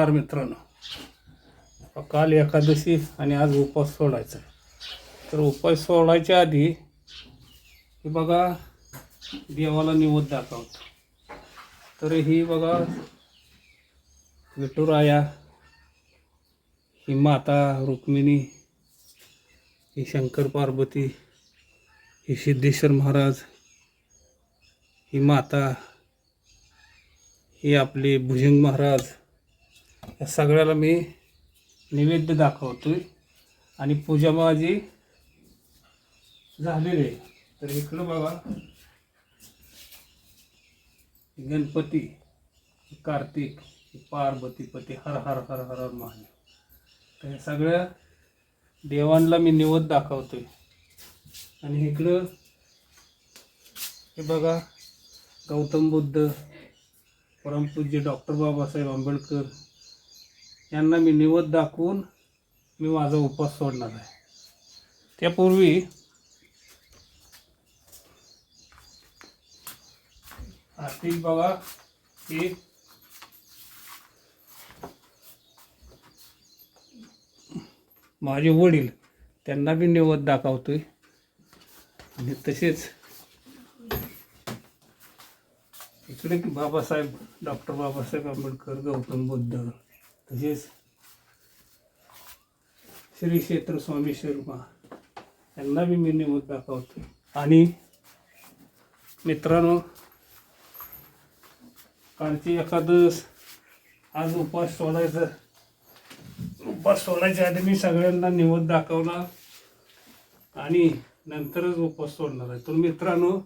नमस्कार मित्रांनो, काल एकादशी आणि आज उपवास सोडायचा आहे. तर उपवास सोडायच्या आधी हे बघा देवाला निवेद दाखवतो. तर ही बघा विठुराया, ही माता रुक्मिणी, ही शंकर पार्वती, ही सिद्धेश्वर महाराज, ही माता, ही आपले भुजंग महाराज, या सगळ्याला मी नैवेद्य दाखवतोय आणि पूजा माझी झालेली आहे. तर इकडं बघा गणपती, कार्तिक, पार्वतीपती, हर हर हर हर हर महादेव. तर हे सगळ्या देवांना मी निवेद्य दाखवतोय. आणि इकडं हे बघा गौतम बुद्ध, परमपूज्य डॉक्टर बाबासाहेब आंबेडकर यांना मी निवेद्य दाखवून मी माझा उपवास सोडणार आहे. त्यापूर्वी आर्थिक बघा हे माझे वडील, त्यांना बी निवेद्य दाखवतोय. आणि तसेच इकडे की बाबासाहेब, डॉक्टर बाबासाहेब आंबेडकर, गौतम बुद्ध, तसेच श्री क्षेत्र स्वामी शर्मा यांना बी मी निवेद्य दाखवतो. आणि मित्रांनो, कालची एकादश, आज उपवास सोडायच्या आधी मी सगळ्यांना निवेद्य दाखवला आणि नंतरच उपवास सोडणार आहे. तर मित्रांनो,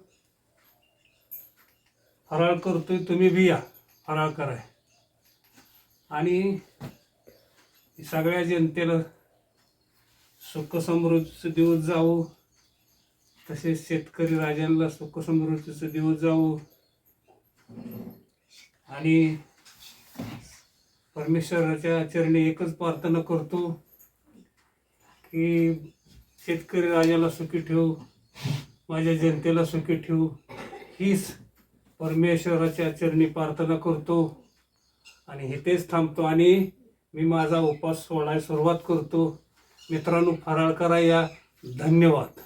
फराळ करतोय, तुम्ही बी या फराळ कराय. आणि सगळ्या जनतेला सुख समृद्धीचे दिवस जावो, तसेच शेतकरी राजांना सुख समृद्धीचे दिवस जावो. आणि परमेश्वराच्या चरणी एकच प्रार्थना करतो की शेतकरी राजाला सुखी ठेवू, माझ्या जनतेला सुखी ठेवू, हीच परमेश्वराच्या चरणी प्रार्थना करतो. आणि इथेच थांबतो आणि मी माझा उपवास सोडायला सुरुवात करतो. मित्रांनो, फराळ करा या. धन्यवाद.